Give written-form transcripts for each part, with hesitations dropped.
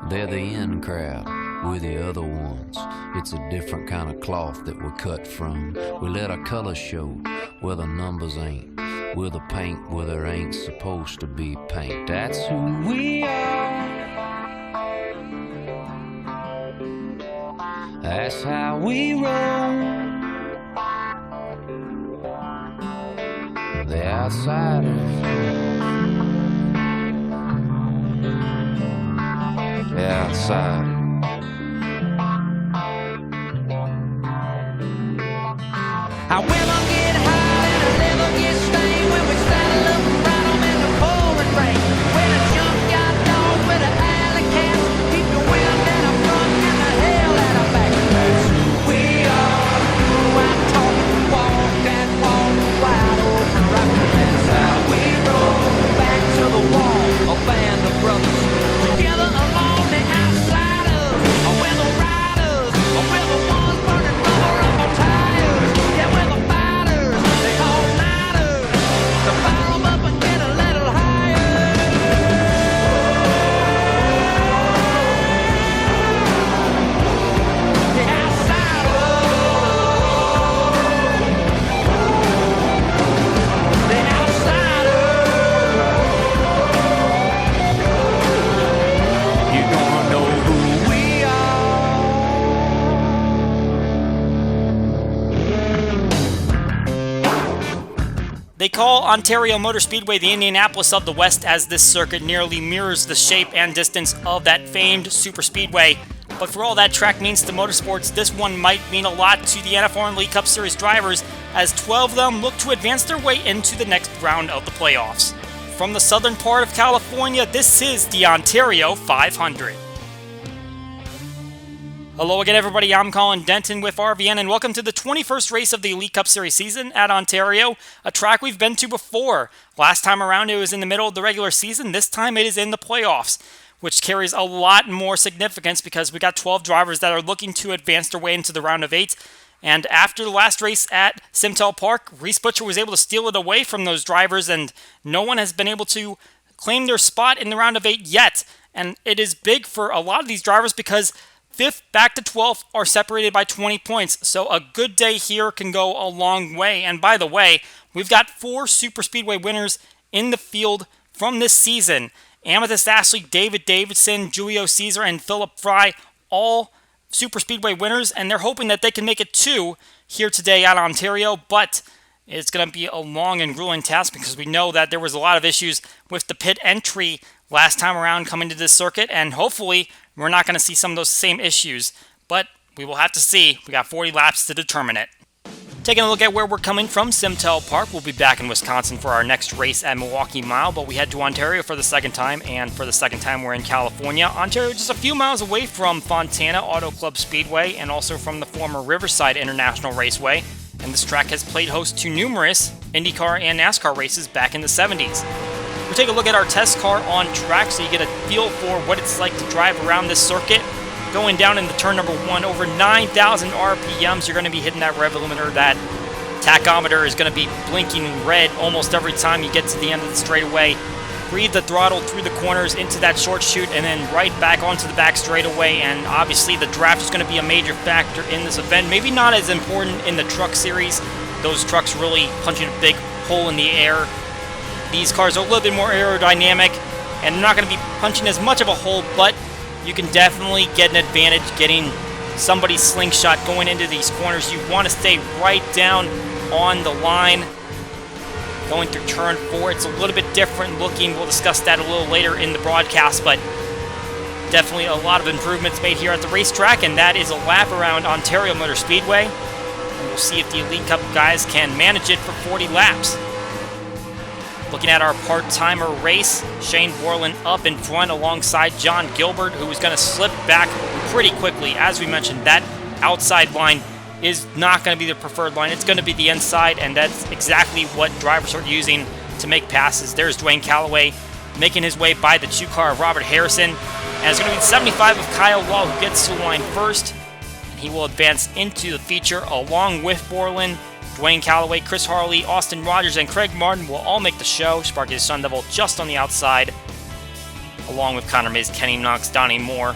They're the in crowd, we're the other ones. It's a different kind of cloth that we're cut from. We let our colors show where the numbers ain't. We're the paint where there ain't supposed to be paint. That's who we are. That's how we roll. The outsiders. The outsiders. I will get high and I'll never get stained when we saddle up and ride 'em in the pouring rain. When a junkyard dog with an alley cat, keep the wind in our front and the hell out of back. That's who we are. I'm talking walk and walk wide open rock. That's how we roll. Back to the wall, a band of brothers together along the outsiders. We're the riders, we're the ones burning rubber up our tires. Yeah, we're the fighters, they all nighters. So fire 'em up and get a little higher. The outsiders. The outsiders. You're gonna know who we are. They call Ontario Motor Speedway the Indianapolis of the West, as this circuit nearly mirrors the shape and distance of that famed super speedway. But for all that track means to motorsports, this one might mean a lot to the NFRN League Cup Series drivers, as 12 of them look to advance their way into the next round of the playoffs. From the southern part of California, this is the Ontario 500. Hello again, everybody. I'm Colin Denton with RVN, and welcome to the 21st race of the Elite Cup Series season at Ontario, a track we've been to before. Last time around, it was in the middle of the regular season. This time, it is in the playoffs, which carries a lot more significance because we got 12 drivers that are looking to advance their way into the round of 8. And after the last race at Simtel Park, Reese Butcher was able to steal it away from those drivers, and no one has been able to claim their spot in the round of 8 yet. And it is big for a lot of these drivers because 5th back to 12th are separated by 20 points. So a good day here can go a long way. And by the way, we've got 4 Super Speedway winners in the field from this season. Amethyst Ashley, David Davidson, Julio Caesar, and Philip Fry, all Super Speedway winners. And they're hoping that they can make it 2 here today at Ontario. But it's going to be a long and grueling task because we know that there was a lot of issues with the pit entry last time around coming to this circuit. And hopefully we're not going to see some of those same issues, but we will have to see. We got 40 laps to determine it. Taking a look at where we're coming from, Simtel Park. We'll be back in Wisconsin for our next race at Milwaukee Mile, but we head to Ontario for the second time, and for the second time we're in California. Ontario just a few miles away from Fontana Auto Club Speedway and also from the former Riverside International Raceway, and this track has played host to numerous IndyCar and NASCAR races back in the 70s. We'll take a look at our test car on track so you get a feel for what it's like to drive around this circuit. Going down into turn number 1, over 9,000 RPMs, you're going to be hitting that rev limiter. That tachometer is going to be blinking red almost every time you get to the end of the straightaway. Breathe the throttle through the corners into that short chute and then right back onto the back straightaway. And obviously the draft is going to be a major factor in this event. Maybe not as important in the truck series. Those trucks really punching a big hole in the air. These cars are a little bit more aerodynamic, and they're not going to be punching as much of a hole, but you can definitely get an advantage getting somebody's slingshot going into these corners. You want to stay right down on the line. Going through turn 4, it's a little bit different looking. We'll discuss that a little later in the broadcast, but definitely a lot of improvements made here at the racetrack, and that is a lap around Ontario Motor Speedway. And we'll see if the Elite Cup guys can manage it for 40 laps. Looking at our part-timer race, Shane Borland up in front alongside John Gilbert, who is going to slip back pretty quickly. As we mentioned, that outside line is not going to be the preferred line. It's going to be the inside, and that's exactly what drivers are using to make passes. There's Dwayne Calloway making his way by the 2-car of Robert Harrison. And it's going to be the 75 of Kyle Law who gets to the line first. And he will advance into the feature along with Borland. Dwayne Calloway, Chris Harley, Austin Rogers, and Craig Martin will all make the show. Sparky the Sun Devil just on the outside. along with Connor Mays, Kenny Knox, Donnie Moore.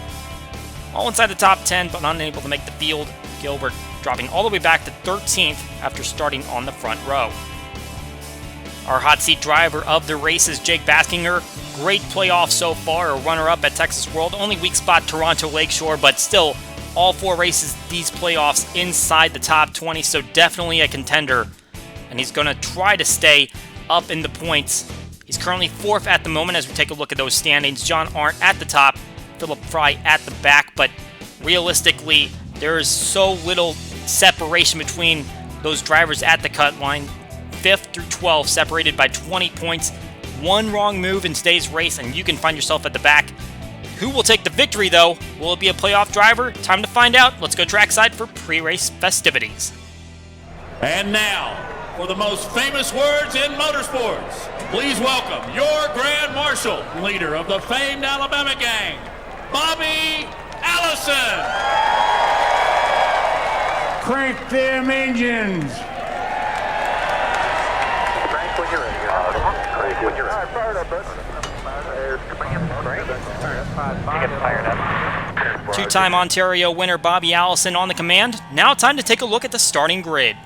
All inside the top 10, but unable to make the field. Gilbert dropping all the way back to 13th after starting on the front row. Our hot seat driver of the race is Jake Baskinger. Great playoff so far, a runner-up at Texas World. Only weak spot Toronto Lakeshore, but still all 4 races these playoffs inside the top 20, so definitely a contender. And he's going to try to stay up in the points. He's currently 4th at the moment as we take a look at those standings. John Arndt at the top, Philip Fry at the back, but realistically, there is so little separation between those drivers at the cut line. 5th through 12th separated by 20 points. One wrong move in today's race and you can find yourself at the back. Who will take the victory though? Will it be a playoff driver? Time to find out. Let's go trackside for pre-race festivities. And now, for the most famous words in motorsports, please welcome your Grand Marshal, leader of the famed Alabama gang, Bobby Allison. Crank them engines. Crank when you're ready. Crank when you're ready. All right, fire it up, bud. There's command. Crank. Get fired up. Two-time Ontario winner Bobby Allison on the command. Now time to take a look at the starting grid.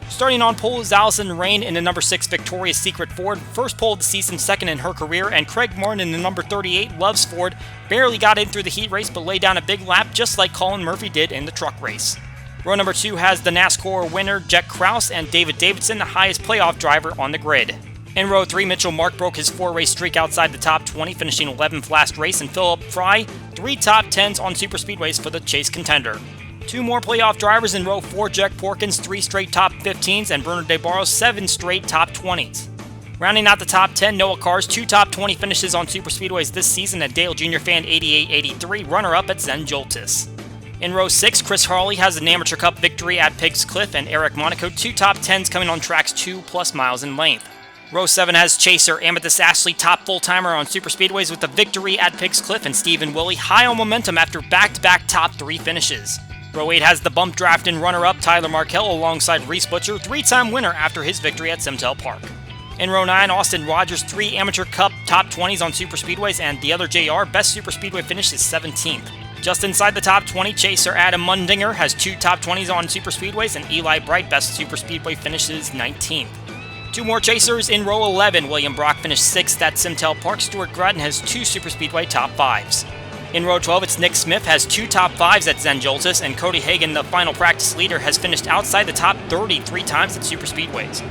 Starting on pole is Allison Rain in the number 6 Victoria's Secret Ford. First pole of the season, second in her career. And Craig Martin in the number 38 Loves Ford. Barely got in through the heat race, but laid down a big lap just like Colin Murphy did in the truck race. Row number 2 has the NASCAR winner Jack Krause and David Davidson, the highest playoff driver on the grid. In row 3, Mitchell Mark broke his 4-race streak outside the top 20, finishing 11th last race, and Philip Fry, 3 top 10s on superspeedways for the Chase contender. 2 more playoff drivers in row 4, Jack Porkins, 3 straight top 15s, and Bernard DeBarros, 7 straight top 20s. Rounding out the top 10, Noah Carr's 2 top 20 finishes on superspeedways this season, and Dale Jr. Fan 88-83, runner-up at Zen Joltis. In row 6, Chris Harley has an Amateur Cup victory at Pigs Cliff, and Eric Monaco, 2 top 10s coming on tracks 2+ miles in length. Row 7 has Chaser Amethyst Ashley, top full-timer on superspeedways with a victory at Pigs Cliff, and Stephen Willie high on momentum after back-to-back top 3 finishes. Row 8 has the bump draft and runner-up Tyler Markell alongside Reese Butcher, 3-time winner after his victory at Simtel Park. In row 9, Austin Rogers, 3 Amateur Cup top 20s on superspeedways, and the other JR best superspeedway finish is 17th. Just inside the top 20, Chaser Adam Mundinger has 2 top 20s on superspeedways, and Eli Bright best superspeedway finishes 19th. 2 more chasers in row 11. William Brock finished 6th at Simtel Park. Stuart Gratton has 2 superspeedway top 5s. In row 12, it's Nick Smith has 2 top 5s at Zen Joltis, and Cody Hagan, the final practice leader, has finished outside the top 30 3 times at superspeedways.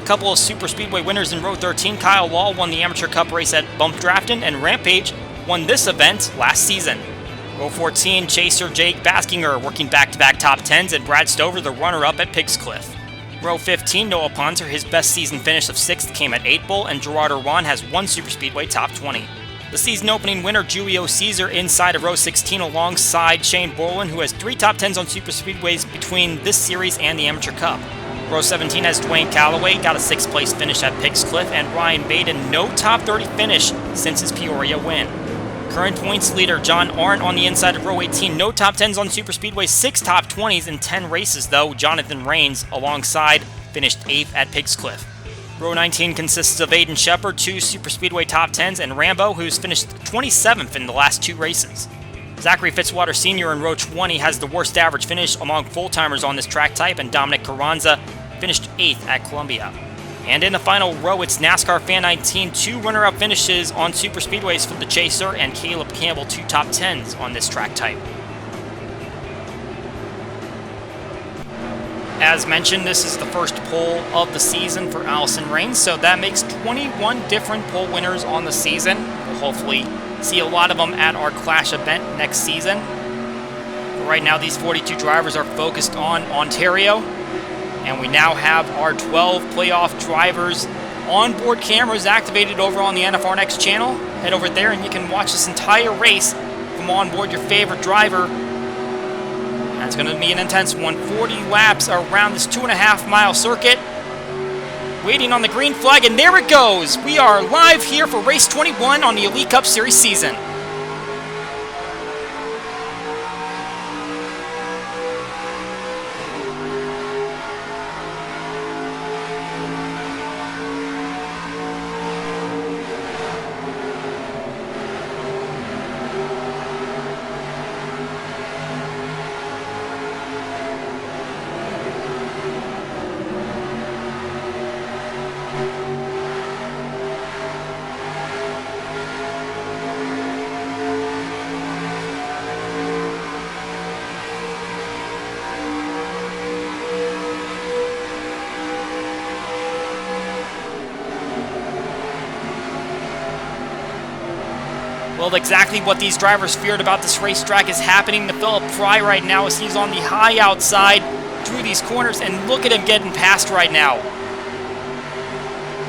A couple of superspeedway winners in row 13. Kyle Wall won the Amateur Cup race at Bump Drafton, and Rampage won this event last season. Row 14, Chaser Jake Baskinger working back-to-back top 10s, and Brad Stover, the runner-up at Pigs Cliff. Row 15, Noah Ponzer, his best season finish of 6th came at 8 Bull, and Gerard Irwan has 1 superspeedway top 20. The season opening winner, Julio Caesar, inside of row 16 alongside Shane Borland, who has 3 top 10s on superspeedways between this series and the Amateur Cup. Row 17 has Dwayne Calloway, got a 6th place finish at Pigs Cliff, and Ryan Baden, no top 30 finish since his Peoria win. Current points leader John Arndt on the inside of row 18, no top 10s on superspeedways, 6 top 20s in 10 races though. Jonathan Rains alongside finished 8th at Pigs Cliff. Row 19 consists of Aiden Shepard, 2 superspeedway top 10s, and Rambo, who's finished 27th in the last 2 races. Zachary Fitzwater Sr. in row 20 has the worst average finish among full-timers on this track type, and Dominic Carranza finished 8th at Columbia. And in the final row, it's NASCAR Fan 19, 2 runner-up finishes on superspeedways for the Chaser, and Caleb Campbell, 2 top 10s on this track type. As mentioned, this is the first pole of the season for Allison Rains, so that makes 21 different pole winners on the season. We'll hopefully see a lot of them at our Clash event next season. But right now, these 42 drivers are focused on Ontario. And we now have our 12 playoff drivers onboard cameras activated over on the NFRN channel. Head over there and you can watch this entire race from onboard your favorite driver. And it's going to be an intense one. 40 laps around this 2.5-mile circuit. Waiting on the green flag, and there it goes. We are live here for race 21 on the Elite Cup Series season. Well, exactly what these drivers feared about this racetrack is happening to Philip Fry right now as he's on the high outside through these corners, and look at him getting past right now.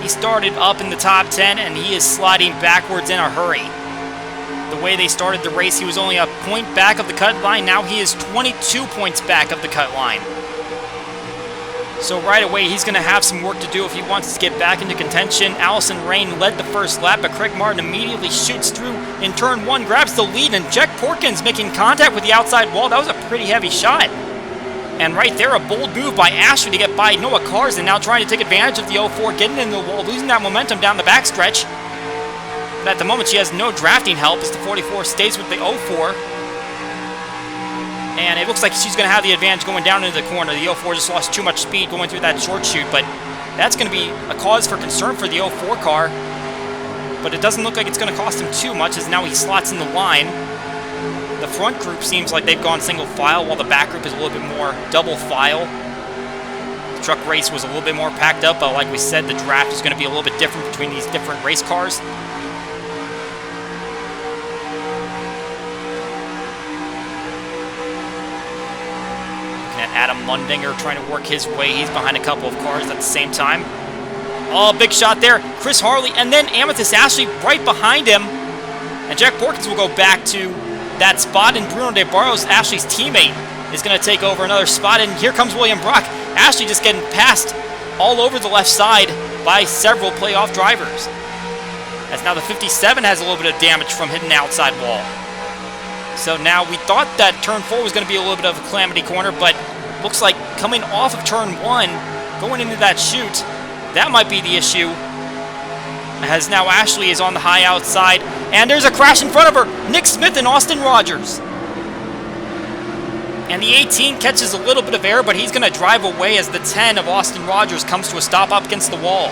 He started up in the top 10, and he is sliding backwards in a hurry. The way they started the race, he was only a point back of the cut line. Now he is 22 points back of the cut line. So right away, he's going to have some work to do if he wants to get back into contention. Allison Rain led the first lap, but Craig Martin immediately shoots through in turn 1, grabs the lead, and Jack Porkins making contact with the outside wall. That was a pretty heavy shot. And right there, a bold move by Ashley to get by Noah Carson, now trying to take advantage of the 04, getting into the wall, losing that momentum down the backstretch. But at the moment, she has no drafting help as the 44 stays with the 04. And it looks like she's going to have the advantage going down into the corner. The 04 just lost too much speed going through that short chute, but that's going to be a cause for concern for the 04 car. But it doesn't look like it's going to cost him too much as now he slots in the line. The front group seems like they've gone single file, while the back group is a little bit more double file. The truck race was a little bit more packed up, but like we said, the draft is going to be a little bit different between these different race cars. Adam Mundinger trying to work his way. He's behind a couple of cars at the same time. Oh, big shot there. Chris Harley, and then Amethyst Ashley right behind him. And Jack Porkins will go back to that spot, and Bruno De Barros, Ashley's teammate, is going to take over another spot. And here comes William Brock. Ashley just getting passed all over the left side by several playoff drivers. As now the 57 has a little bit of damage from hitting the outside wall. So now we thought that turn 4 was going to be a little bit of a calamity corner, but looks like coming off of turn 1, going into that chute, that might be the issue. As now Ashley is on the high outside, and there's a crash in front of her. Nick Smith and Austin Rogers. And the 18 catches a little bit of air, but he's going to drive away as the 10 of Austin Rogers comes to a stop up against the wall.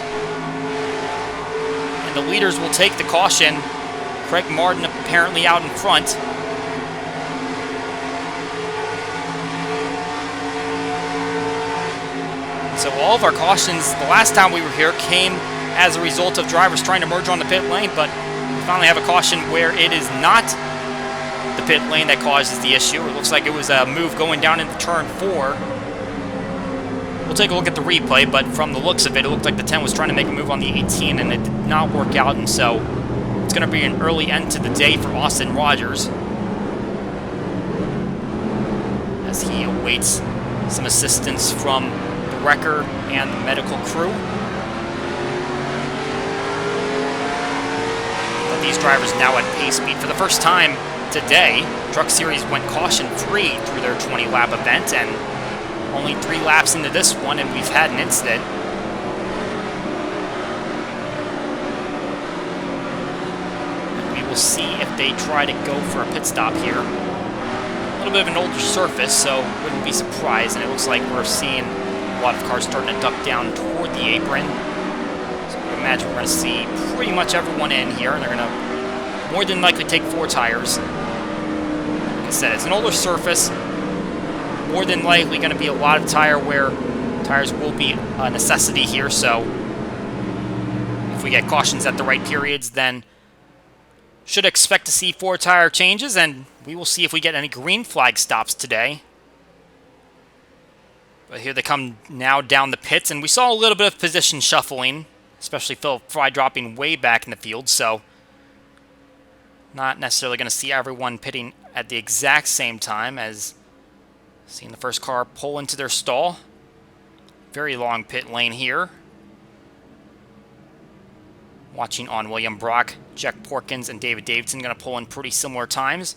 And the leaders will take the caution. Craig Martin apparently out in front. So all of our cautions the last time we were here came as a result of drivers trying to merge on the pit lane, but we finally have a caution where it is not the pit lane that causes the issue. It looks like it was a move going down into turn 4. We'll take a look at the replay, but from the looks of it, it looked like the 10 was trying to make a move on the 18, and it did not work out, and so it's going to be an early end to the day for Austin Rogers as he awaits some assistance from wrecker and the medical crew. But these drivers now at pace speed. For the first time today, Truck Series went caution-free through their 20-lap event, and only 3 laps into this one, and we've had an incident. And we will see if they try to go for a pit stop here. A little bit of an older surface, so wouldn't be surprised, and it looks like we're seeing a lot of cars starting to duck down toward the apron. So I imagine we're going to see pretty much everyone in here, and they're going to more than likely take 4 tires. Like I said, it's an older surface. More than likely going to be a lot of tire wear. Tires will be a necessity here, so if we get cautions at the right periods, then should expect to see 4 tire changes, and we will see if we get any green flag stops today. But here they come now down the pits, and we saw a little bit of position shuffling, especially Philip Fry dropping way back in the field, so not necessarily going to see everyone pitting at the exact same time as seeing the first car pull into their stall. Very long pit lane here. Watching on William Brock, Jack Porkins, and David Davidson going to pull in pretty similar times.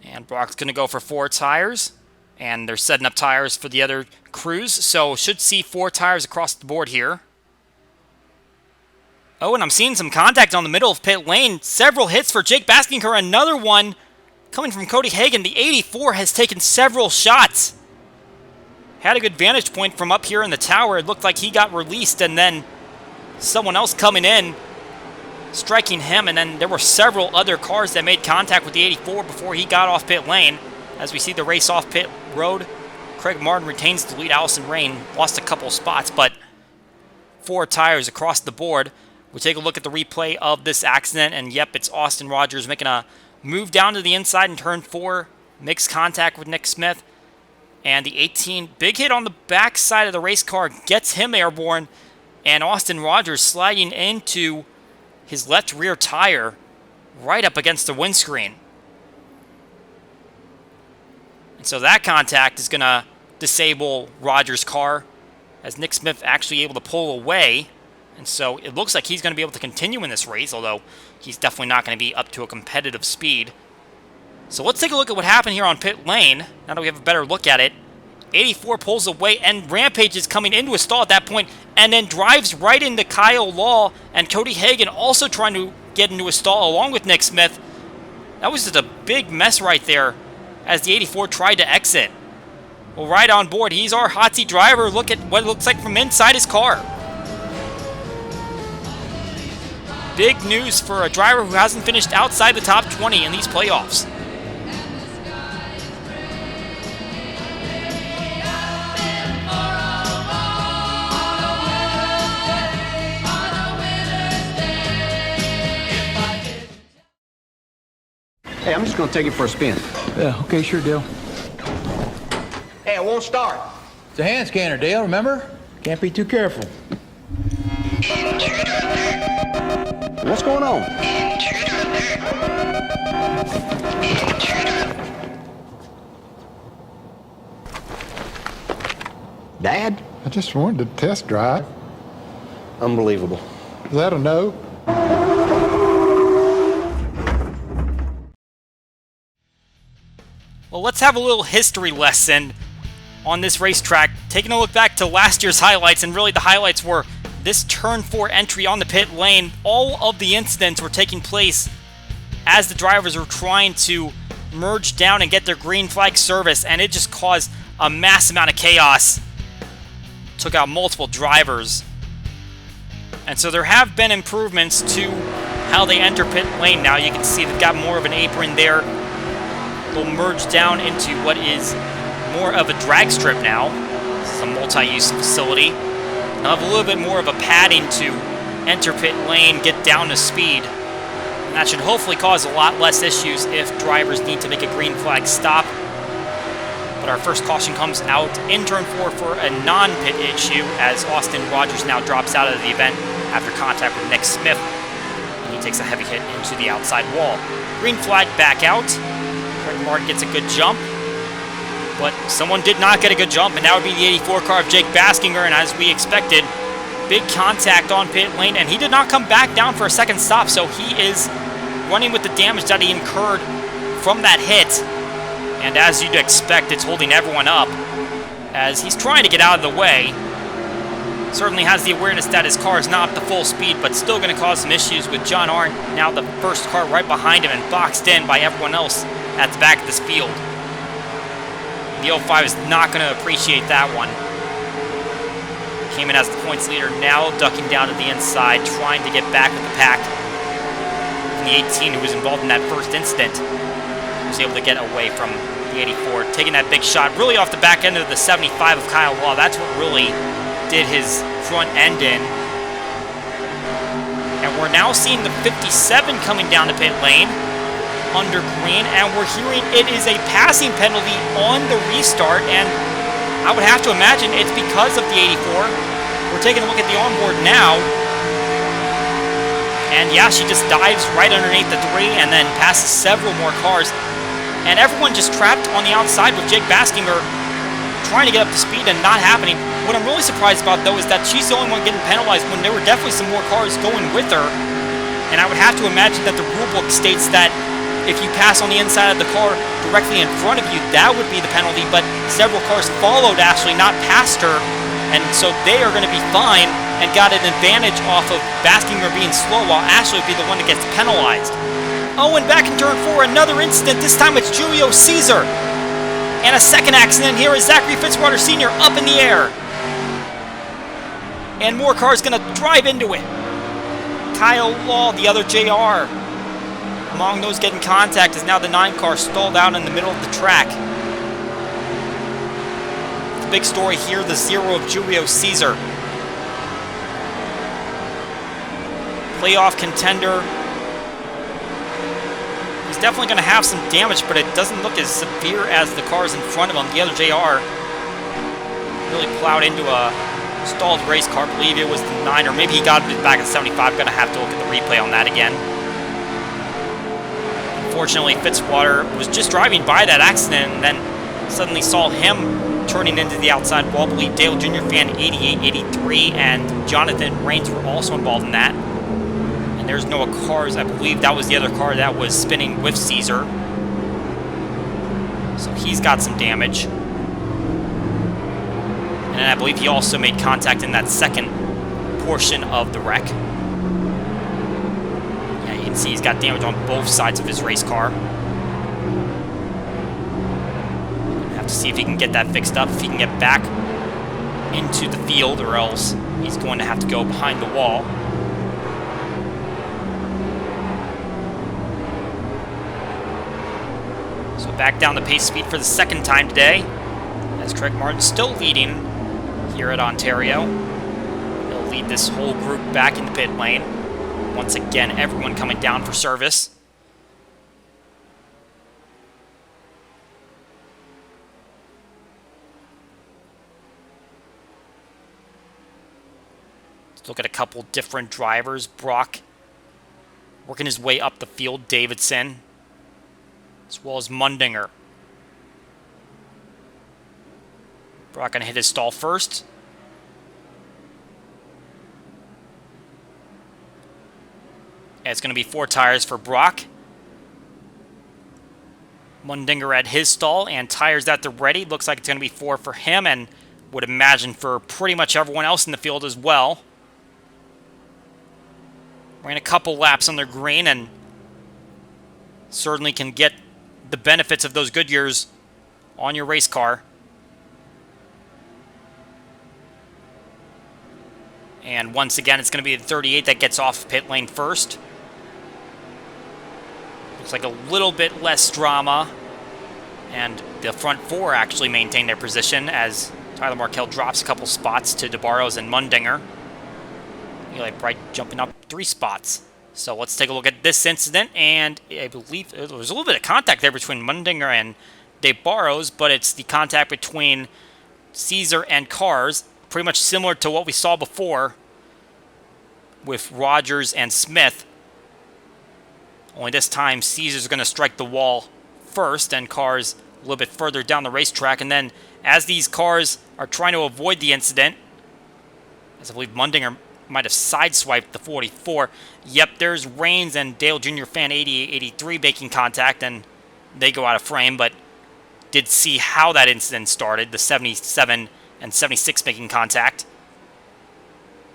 And Brock's going to go for 4 tires. And they're setting up tires for the other crews. So should see 4 tires across the board here. Oh, and I'm seeing some contact on the middle of pit lane. Several hits for Jake Baskinger. Another one coming from Cody Hagan. The 84 has taken several shots. Had a good vantage point from up here in the tower. It looked like he got released, and then someone else coming in, striking him, and then there were several other cars that made contact with the 84 before he got off pit lane. As we see the race off pit road, Craig Martin retains the lead. Allison Rain lost a couple spots, but 4 tires across the board. We take a look at the replay of this accident, and yep, it's Austin Rogers making a move down to the inside in turn 4, makes contact with Nick Smith, and the 18, big hit on the back side of the race car, gets him airborne, and Austin Rogers sliding into his left rear tire right up against the windscreen. And so that contact is going to disable Rogers' car, as Nick Smith actually able to pull away. And so it looks like he's going to be able to continue in this race, although he's definitely not going to be up to a competitive speed. So let's take a look at what happened here on pit lane, now that we have a better look at it. 84 pulls away, and Rampage is coming into a stall at that point, and then drives right into Kyle Law, and Cody Hagan also trying to get into a stall along with Nick Smith. That was just a big mess right there as the 84 tried to exit. Well, right on board, he's our hot seat driver. Look at what it looks like from inside his car. Big news for a driver who hasn't finished outside the top 20 in these playoffs. Hey, I'm just gonna take it for a spin. Yeah, okay, sure, Dale. Hey, it won't start. It's a hand scanner, Dale, remember? Can't be too careful. What's going on? Dad? I just wanted to test drive. Unbelievable. Is that a no? Well, let's have a little history lesson on this racetrack. Taking a look back to last year's highlights, and really the highlights were this turn 4 entry on the pit lane. All of the incidents were taking place as the drivers were trying to merge down and get their green flag service, and it just caused a mass amount of chaos. Took out multiple drivers. And so there have been improvements to how they enter pit lane now. You can see they've got more of an apron there. They'll merge down into what is more of a drag strip now. This is a multi-use facility. They'll have a little bit more of a padding to enter pit lane, get down to speed. And that should hopefully cause a lot less issues if drivers need to make a green flag stop. But our first caution comes out in turn 4 for a non-pit issue, as Austin Rogers now drops out of the event after contact with Nick Smith. And he takes a heavy hit into the outside wall. Green flag back out. Craig Martin gets a good jump, but someone did not get a good jump, and that would be the 84 car of Jake Baskinger, and as we expected, big contact on pit lane, and he did not come back down for a second stop, so he is running with the damage that he incurred from that hit, and as you'd expect, it's holding everyone up as he's trying to get out of the way. Certainly has the awareness that his car is not up to full speed, but still going to cause some issues with John Arndt, now the first car right behind him and boxed in by everyone else at the back of this field. The 05 is not going to appreciate that one. Came in as the points leader, now ducking down to the inside, trying to get back with the pack. And the 18, who was involved in that first incident, was able to get away from the 84, taking that big shot really off the back end of the 75 of Kyle Law. That's what really did his front end in. And we're now seeing the 57 coming down the pit lane under green, and we're hearing it is a passing penalty on the restart, and I would have to imagine it's because of the 84. We're taking a look at the onboard now, and yeah, she just dives right underneath the 3 and then passes several more cars, and everyone just trapped on the outside with Jake Baskinger trying to get up to speed and not happening. What I'm really surprised about, though, is that she's the only one getting penalized when there were definitely some more cars going with her, and I would have to imagine that the rulebook states that if you pass on the inside of the car directly in front of you, that would be the penalty, but several cars followed Ashley, not past her, and so they are going to be fine and got an advantage off of Baskinger being slow, while Ashley would be the one that gets penalized. Oh, and back in turn 4, another incident. This time it's Julio Caesar. And a second accident here is Zachary Fitzwater Sr. up in the air. And more cars going to drive into it. Kyle Law, the other JR. Among those getting contact is now the 9 car stalled out in the middle of the track. The big story here, the 0 of Julio Caesar. playoff contender. He's definitely going to have some damage, but it doesn't look as severe as the cars in front of him. The other JR really plowed into a stalled race car. I believe it was the 9, or maybe he got it back at 75. Going to have to look at the replay on that again. Unfortunately, Fitzwater was just driving by that accident and then suddenly saw him turning into the outside wall. I believe Dale Jr. fan 88-83 and Jonathan Rains were also involved in that. And there's no cars. I believe that was the other car that was spinning with Caesar. So he's got some damage. And I believe he also made contact in that second portion of the wreck. Yeah, you can see he's got damage on both sides of his race car. Have to see if he can get that fixed up, if he can get back into the field, or else he's going to have to go behind the wall. So back down the pace speed for the second time today, as Craig Martin still leading here at Ontario. He'll lead this whole group back in the pit lane. Once again, everyone coming down for service. Let's look at a couple different drivers. Brock working his way up the field. Davidson, as well as Mundinger. Brock going to hit his stall first. And it's going to be 4 tires for Brock. Mundinger at his stall and tires at the ready. Looks like it's going to be 4 for him, and would imagine for pretty much everyone else in the field as well. Ran a couple laps on their green and certainly can get the benefits of those Goodyears on your race car. And once again, it's going to be the 38 that gets off pit lane first. Looks like a little bit less drama. And the front 4 actually maintain their position as Tyler Markell drops a couple spots to DeBarros and Mundinger. Eli Bright jumping up 3 spots. So let's take a look at this incident. And I believe there was a little bit of contact there between Mundinger and DeBarros, but it's the contact between Caesar and Cars. Pretty much similar to what we saw before with Rogers and Smith. Only this time, Caesar's going to strike the wall first, and Cars a little bit further down the racetrack. And then, as these cars are trying to avoid the incident, as I believe Mundinger might have sideswiped the 44. Yep, there's Rains and Dale Jr. fan 88-83 making contact, and they go out of frame, but did see how that incident started. The 77 and 76 making contact.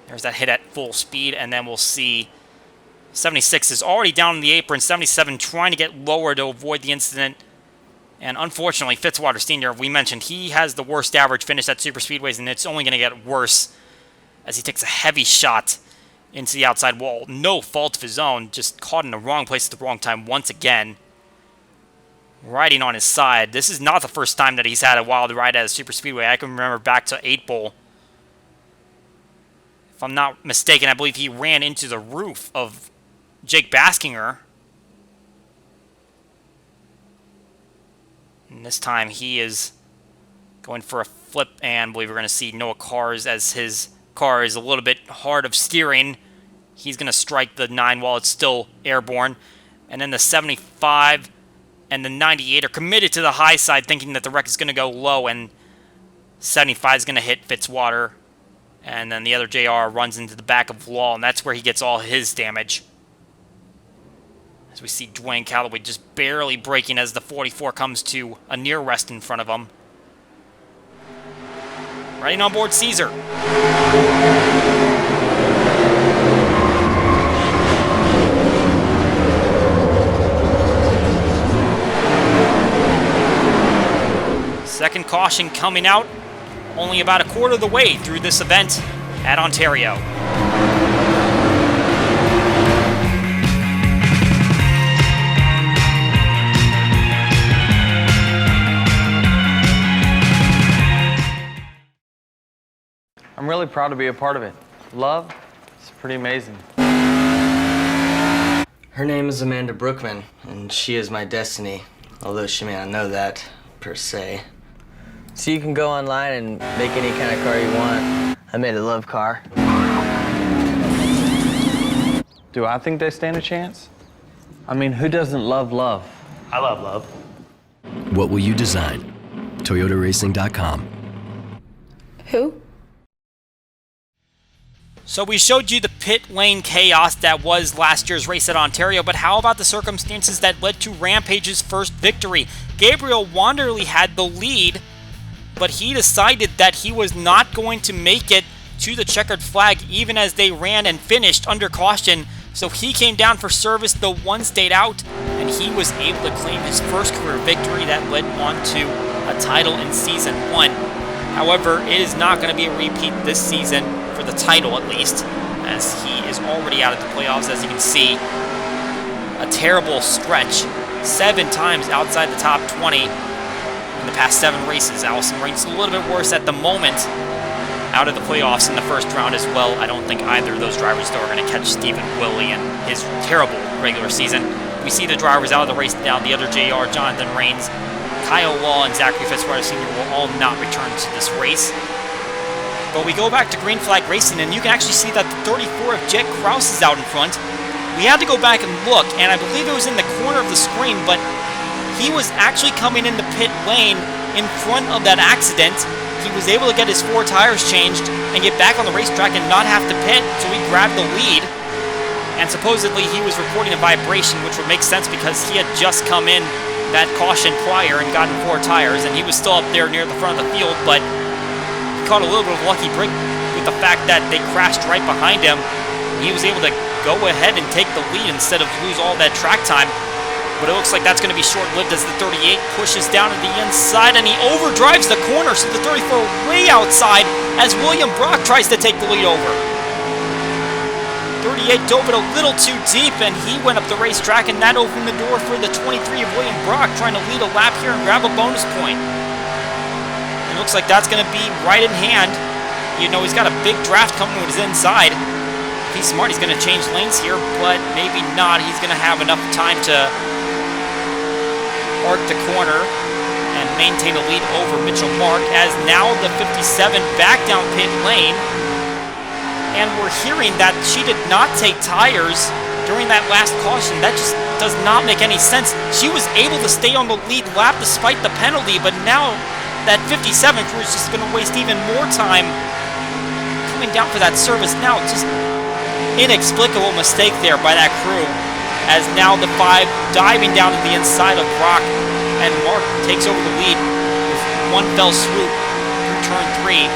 There's that hit at full speed, and then we'll see 76 is already down in the apron. 77 trying to get lower to avoid the incident. And unfortunately, Fitzwater Sr., we mentioned, he has the worst average finish at super speedways, and it's only going to get worse as he takes a heavy shot into the outside wall. No fault of his own, just caught in the wrong place at the wrong time once again. Riding on his side. This is not the first time that he's had a wild ride at a super speedway. I can remember back to 8 Bowl. If I'm not mistaken, I believe he ran into the roof of Jake Baskinger. And this time he is going for a flip, and I believe we're going to see Noah Cars as his car is a little bit hard of steering. He's going to strike the 9 while it's still airborne. And then the 75 and the 98 are committed to the high side, thinking that the wreck is going to go low, and 75 is going to hit Fitzwater. And then the other JR runs into the back of the wall, and that's where he gets all his damage. As we see Dwayne Calloway just barely braking as the 44 comes to a near rest in front of him. Riding on board Caesar. Second caution coming out only about a quarter of the way through this event at Ontario. I'm really proud to be a part of it. Love, it's pretty amazing. Her name is Amanda Brookman, and she is my destiny, although she may not know that, per se. So you can go online and make any kind of car you want. I made a love car. Do I think they stand a chance? I mean, who doesn't love love? I love love. What will you design? ToyotaRacing.com. Who? So we showed you the pit lane chaos that was last year's race at Ontario, but how about the circumstances that led to Rampage's first victory? Gabriel Wanderley had the lead, but he decided that he was not going to make it to the checkered flag even as they ran and finished under caution. So he came down for service, the one stayed out, and he was able to claim his first career victory that led on to a title in Season 1. However, it is not going to be a repeat this season, for the title at least, as he is already out of the playoffs, as you can see. A terrible stretch, 7 times outside the top 20 in the past 7 races. Allison ranks a little bit worse at the moment, out of the playoffs in the first round as well. I don't think either of those drivers, though, are going to catch Stephen Willie in his terrible regular season. We see the drivers out of the race now. The other JR, Jonathan Rains, Kyle Law, and Zachary Fitzwater Sr. will all not return to this race. But we go back to green flag racing, and you can actually see that the 34 of Jet Krause is out in front. We had to go back and look, and I believe it was in the corner of the screen, but he was actually coming in the pit lane in front of that accident. He was able to get his 4 tires changed and get back on the racetrack and not have to pit, so he grabbed the lead. And supposedly he was reporting a vibration, which would make sense because he had just come in that caution prior and gotten 4 tires, and he was still up there near the front of the field, but he caught a little bit of a lucky break with the fact that they crashed right behind him. He was able to go ahead and take the lead instead of lose all that track time. But it looks like that's going to be short-lived as the 38 pushes down to the inside, and he overdrives the corner, so the 34 way outside as William Brock tries to take the lead over. 38 dove it a little too deep, and he went up the racetrack, and that opened the door for the 23 of William Brock trying to lead a lap here and grab a bonus point. It looks like that's going to be right in hand. You know, he's got a big draft coming with his inside. If he's smart, he's going to change lanes here, but maybe not. He's going to have enough time to arc the corner and maintain a lead over Mitchell Mark, as now the 57 back down pit lane. And we're hearing that she did not take tires during that last caution. That just does not make any sense. She was able to stay on the lead lap despite the penalty, but now that 57 crew is just going to waste even more time coming down for that service. Now, just inexplicable mistake there by that crew, as now the 5 diving down to the inside of Brock, and Mark takes over the lead with one fell swoop through turn 3.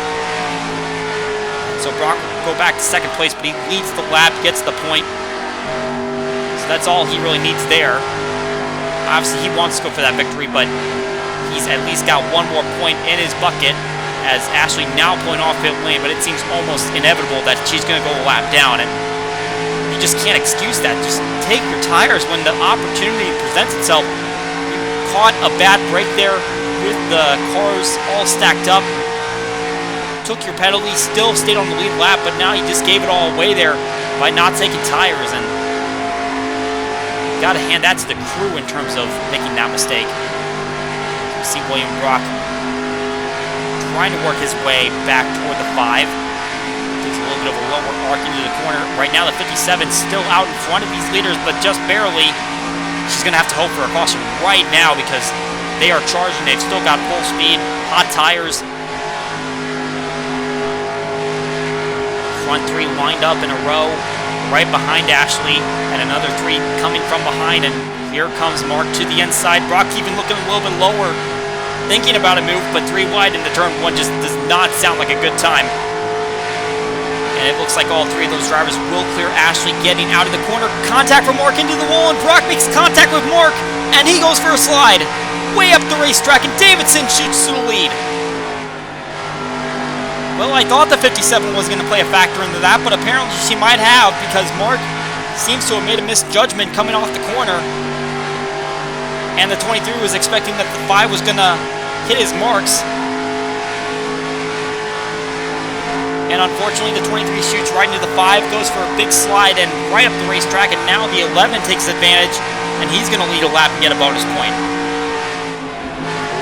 So Brock will go back to second place, but he leads the lap, gets the point. So that's all he really needs there. Obviously, he wants to go for that victory, but he's at least got one more point in his bucket, as Ashley now pulling off pit lane, but it seems almost inevitable that she's going to go a lap down, and you just can't excuse that. Just take your tires when the opportunity presents itself. You caught a bad break there with the cars all stacked up. Took your penalty, still stayed on the lead lap, but now you just gave it all away there by not taking tires, and you got to hand that to the crew in terms of making that mistake. You see William Brock trying to work his way back toward the 5. Takes a little bit of a lower arc into the corner. Right now the 57 still out in front of these leaders, but just barely. She's going to have to hope for a caution right now because they are charging. They've still got full speed, hot tires. Front 3 lined up in a row right behind Ashley, and another 3 coming from behind, and here comes Mark to the inside. Brock even looking a little bit lower, thinking about a move, but 3 wide into turn 1 just does not sound like a good time. And it looks like all 3 of those drivers will clear Ashley, getting out of the corner. Contact from Mark into the wall, and Brock makes contact with Mark, and he goes for a slide way up the racetrack, and Davidson shoots to the lead. Well, I thought the 57 was going to play a factor into that, but apparently she might have, because Mark seems to have made a misjudgment coming off the corner. And the 23 was expecting that the 5 was going to hit his marks. And unfortunately, the 23 shoots right into the 5, goes for a big slide and right up the racetrack, and now the 11 takes advantage, and he's going to lead a lap and get a bonus point.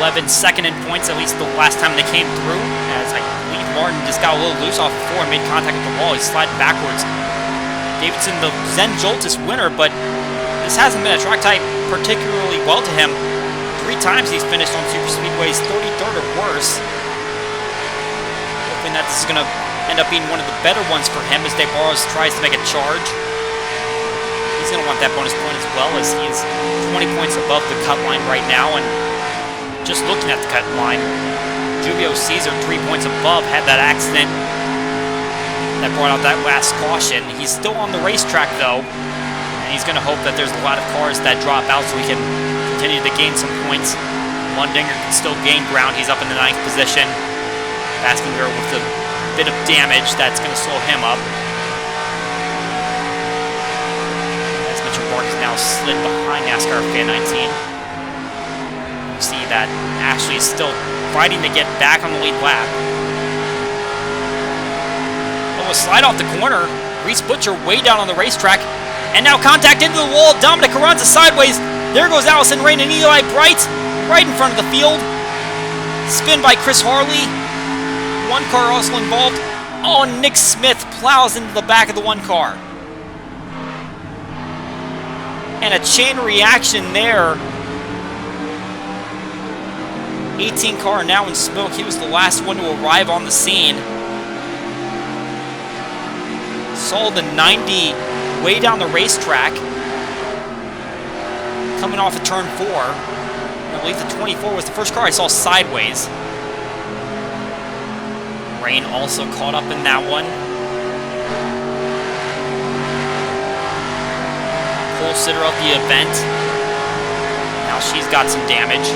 11 second in points, at least the last time they came through, as I believe Martin just got a little loose off the floor and made contact with the wall. He's sliding backwards. Davidson, the Zen Joltis winner, but this hasn't been a track type particularly well to him. 3 times he's finished on super speedways 33rd or worse. Hoping that this is going to end up being one of the better ones for him as DeBarros tries to make a charge. He's going to want that bonus point as well, as he is 20 points above the cut line right now. And just looking at the cut line, Julio Caesar 3 points above had that accident that brought out that last caution. He's still on the racetrack though, and he's going to hope that there's a lot of cars that drop out so he can continue to gain some points. Mundinger can still gain ground. He's up in the 9th position. Baskinger with a bit of damage that's going to slow him up. As Mitchell Mark is now slid behind NASCAR Fan 19. You see that Ashley is still fighting to get back on the lead lap. Oh, a slide off the corner. Reese Butcher way down on the racetrack. And now contact into the wall. Dominic Carranza sideways. There goes Allison Rain and Eli Bright right in front of the field. Spin by Chris Harley. One car also involved. Oh, Nick Smith plows into the back of the one car. And a chain reaction there. 18 car now in smoke. He was the last one to arrive on the scene. Saw the 90 way down the racetrack. Coming off of turn 4. I believe the 24 was the first car I saw sideways. Rain also caught up in that one. Pole sitter of the event. Now she's got some damage.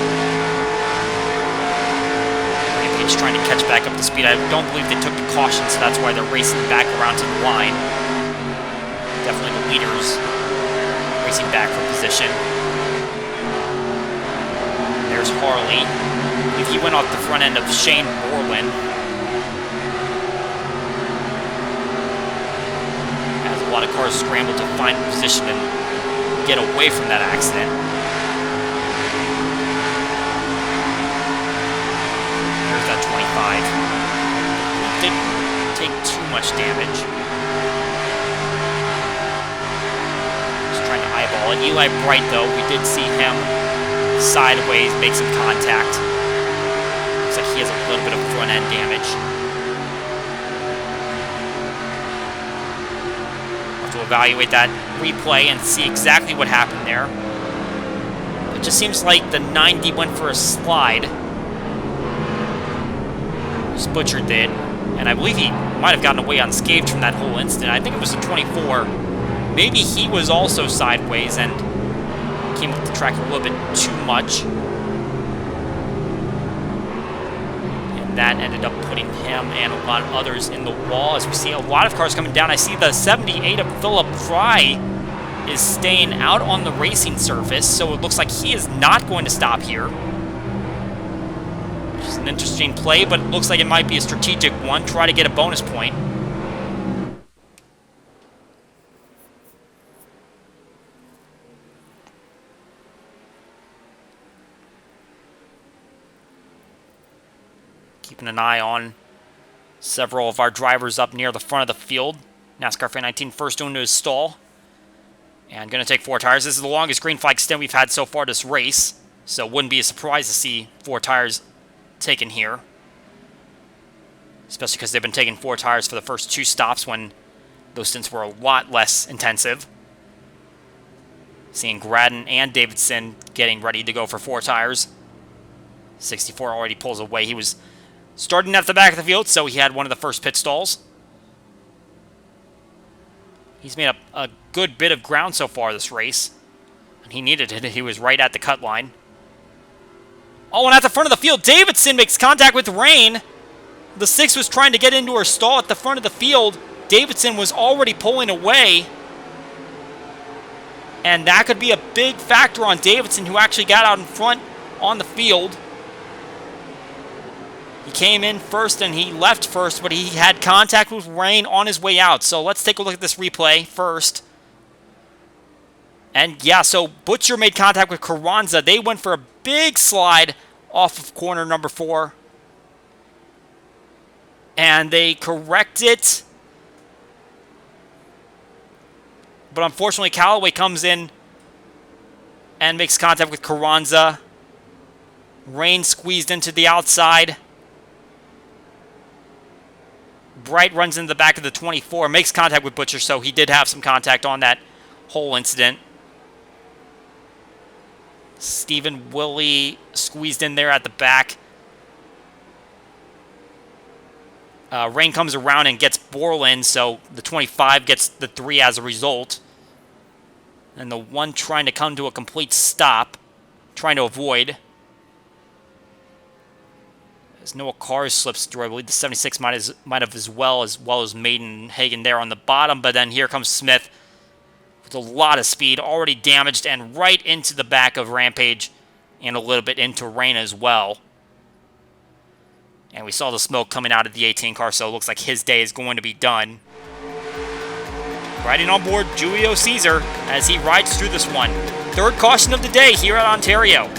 Rampage trying to catch back up to speed. I don't believe they took the caution, so that's why they're racing back around to the line. Definitely the leaders racing back for position. There's Harley. I believe he went off the front end of Shane Borland. As a lot of cars scramble to find position and get away from that accident. There's that 25. Didn't take too much damage. Just trying to eyeball it. Eli Bright, though, we did see him sideways make some contact. Looks like he has a little bit of front end damage. We'll have to evaluate that replay and see exactly what happened there. It just seems like the 90 went for a slide. This Butcher did. And I believe he might have gotten away unscathed from that whole incident. I think it was the 24. Maybe he was also sideways and came up the track a little bit too much. And that ended up putting him and a lot of others in the wall. As we see a lot of cars coming down. I see the 78 of Philip Fry is staying out on the racing surface, so it looks like he is not going to stop here. Which is an interesting play, but it looks like it might be a strategic one. Try to get a bonus point. Keeping an eye on several of our drivers up near the front of the field. NASCAR Fan 19 first into his stall. And going to take 4 tires. This is the longest green flag stint we've had so far this race. So it wouldn't be a surprise to see 4 tires taken here. Especially because they've been taking 4 tires for the first 2 stops when those stints were a lot less intensive. Seeing Gradden and Davidson getting ready to go for 4 tires. 64 already pulls away. He was starting at the back of the field, so he had one of the first pit stalls. He's made up a good bit of ground so far this race. And he needed it. He was right at the cut line. Oh, and at the front of the field, Davidson makes contact with Rain. The 6 was trying to get into her stall at the front of the field. Davidson was already pulling away. And that could be a big factor on Davidson, who actually got out in front on the field. He came in first and he left first, but he had contact with Rain on his way out. So let's take a look at this replay first. And yeah, so Butcher made contact with Carranza. They went for a big slide off of corner number 4. And they correct it. But unfortunately, Callaway comes in and makes contact with Carranza. Rain squeezed into the outside. Bright runs into the back of the 24, makes contact with Butcher, so he did have some contact on that whole incident. Stephen Willie squeezed in there at the back. Rain comes around and gets Borland, so the 25 gets the 3 as a result. And the 1 trying to come to a complete stop, trying to avoid. As Noah Cars slips through, I believe the 76 might have as well as Maiden and Hagen there on the bottom. But then here comes Smith with a lot of speed, already damaged, and right into the back of Rampage and a little bit into Rain as well. And we saw the smoke coming out of the 18 car, so it looks like his day is going to be done. Riding on board Julio Caesar as he rides through this one. 3rd caution of the day here at Ontario.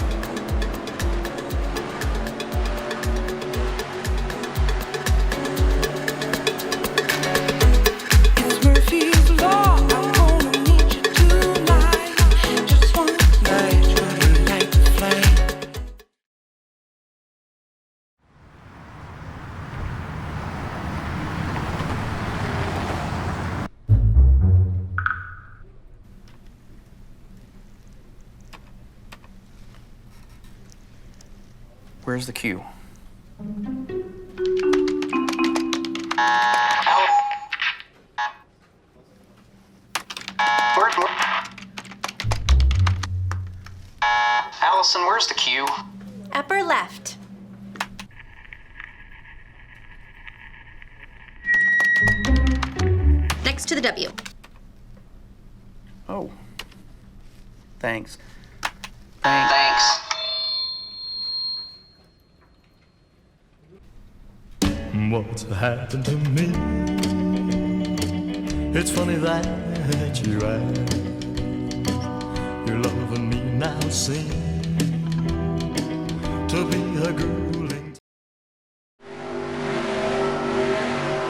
Where's the queue? Allison, where's the queue? Upper left. Next to the W. Oh. Thanks. Thanks. What's happened to me? It's funny that you ask. Your love and me now seem to be a grueling.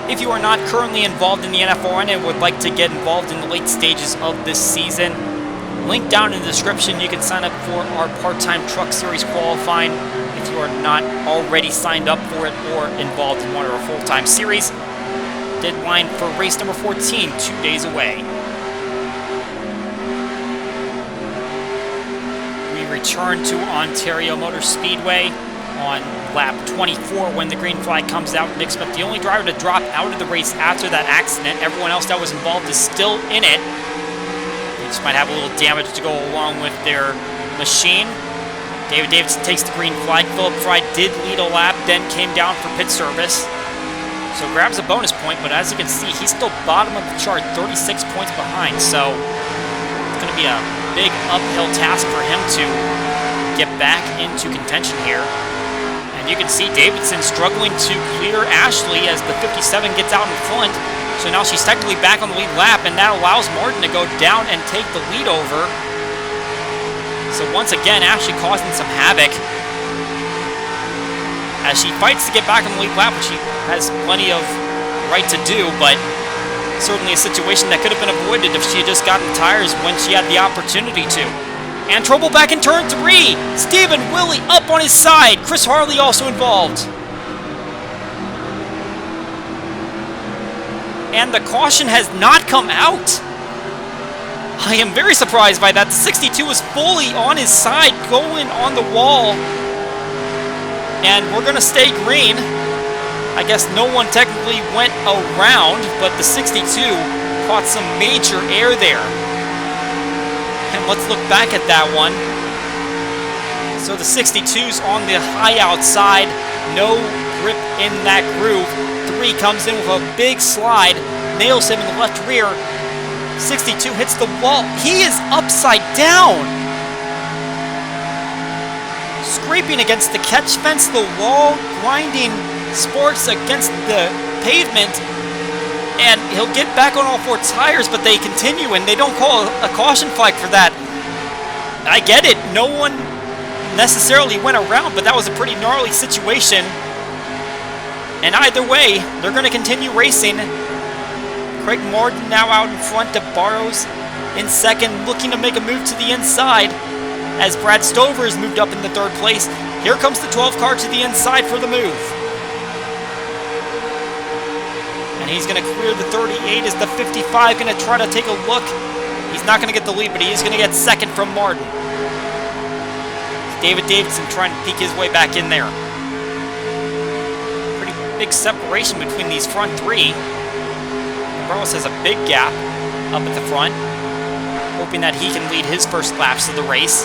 If you are not currently involved in the NFRN and would like to get involved in the late stages of this season, link down in the description. You can sign up for our part-time truck series qualifying if you are not already signed up for it or involved in one of our full-time series. Deadline for race number 14, 2 days away. We return to Ontario Motor Speedway on lap 24 when the green flag comes out. Nick Smith, the only driver to drop out of the race after that accident. Everyone else that was involved is still in it. They just might have a little damage to go along with their machine. David Davidson takes the green flag. Philip Fry did lead a lap, then came down for pit service. So grabs a bonus point, but as you can see, he's still bottom of the chart, 36 points behind. So it's going to be a big uphill task for him to get back into contention here. And you can see Davidson struggling to clear Ashley as the 57 gets out in front. So now she's technically back on the lead lap, and that allows Martin to go down and take the lead over. So once again, Ashley causing some havoc as she fights to get back on the lead lap, which she has plenty of right to do, but certainly a situation that could have been avoided if she had just gotten tires when she had the opportunity to. And trouble back in turn 3. Stephen Willie up on his side. Chris Harley also involved. And the caution has not come out. I am very surprised by that. The 62 is fully on his side, going on the wall. And we're going to stay green. I guess no one technically went around, but the 62 caught some major air there. And let's look back at that one. So the 62's on the high outside. No grip in that groove. 3 comes in with a big slide. Nails him in the left rear. 62 hits the wall. He is upside down. scraping against the catch fence, the wall, grinding sports against the pavement, and he'll get back on all four tires, but they continue, and they don't call a caution flag for that. I get it. No one necessarily went around, but that was a pretty gnarly situation. And either way, they're going to continue racing. Craig Martin now out in front of Barrows in second, looking to make a move to the inside as Brad Stover has moved up in the third place. Here comes the 12 car to the inside for the move. And he's going to clear the 38 as the 55 going to try to take a look. He's not going to get the lead, but he is going to get second from Martin. David Davidson trying to peek his way back in there. Pretty big separation between these front three. Barrows has a big gap up at the front, hoping that he can lead his first laps of the race.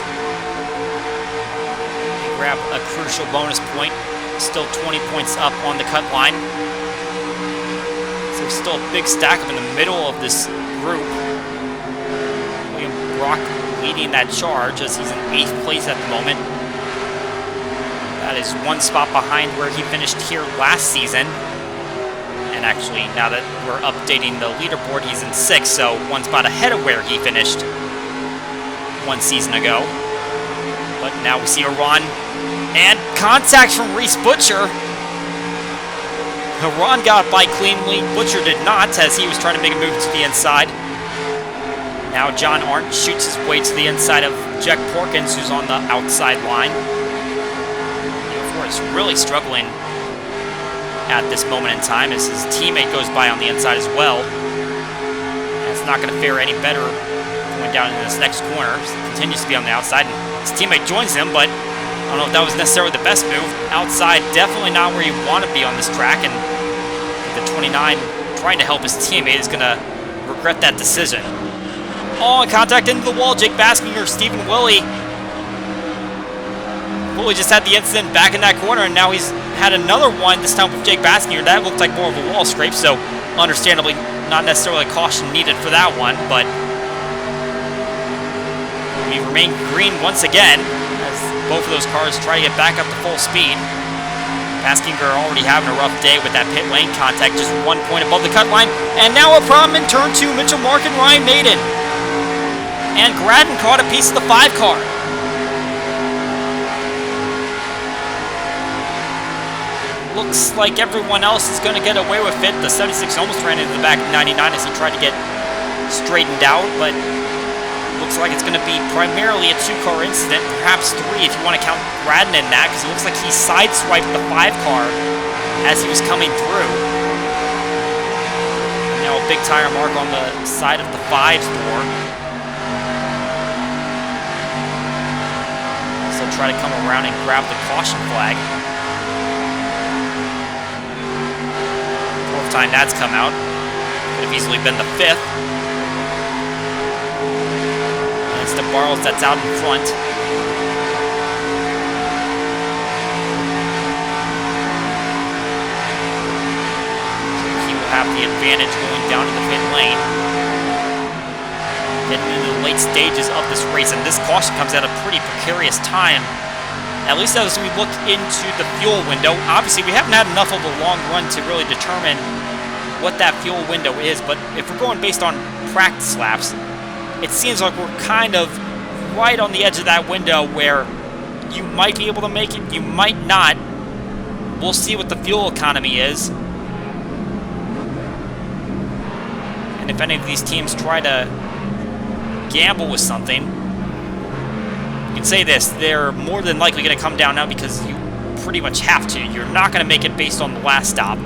They grab a crucial bonus point, still 20 points up on the cut line. So still a big stack up in the middle of this group. William Brock leading that charge as he's in 8th place at the moment. That is one spot behind where he finished here last season. And actually, now that we're updating the leaderboard, he's in 6th, so one spot ahead of where he finished one season ago. But now we see a run and contact from Reese Butcher. Ron got by cleanly, Butcher did not, as he was trying to make a move to the inside. Now John Arndt shoots his way to the inside of Jack Porkins, who's on the outside line. The 04 is really struggling at this moment in time as his teammate goes by on the inside as well. And it's not going to fare any better going down into this next corner. He continues to be on the outside, and his teammate joins him, but I don't know if that was necessarily the best move. Outside, definitely not where you want to be on this track, and the 29 trying to help his teammate is going to regret that decision. Oh, and contact into the wall. Jake Baskinger, Stephen Willie. Willie just had the incident back in that corner, and now he's had another one, this time with Jake Baskinger. That looked like more of a wall scrape, so understandably not necessarily a caution needed for that one, but we remain green once again as both of those cars try to get back up to full speed. Baskinger already having a rough day with that pit lane contact, just 1 point above the cut line, and now a problem in turn 2. Mitchell Mark and Ryan Maiden. And Gradden caught a piece of the 5 car. Looks like everyone else is going to get away with it. The 76 almost ran into the back of 99 as he tried to get straightened out, but looks like it's going to be primarily a 2-car incident, perhaps 3 if you want to count Gradden in that, because it looks like he sideswiped the 5 car as he was coming through. And now a big tire mark on the side of the 5's door. So try to come around and grab the caution flag. Time that's come out. Could have easily been the 5th. And it's the Barrows that's out in front. He will have the advantage going down to the pit lane. Getting into the late stages of this race, and this caution comes at a pretty precarious time. At least as we look into the fuel window. Obviously, we haven't had enough of a long run to really determine what that fuel window is, but if we're going based on practice laps, it seems like we're kind of right on the edge of that window where you might be able to make it, you might not. We'll see what the fuel economy is. And if any of these teams try to gamble with something, you can say this, they're more than likely going to come down now because you pretty much have to. You're not going to make it based on the last stop.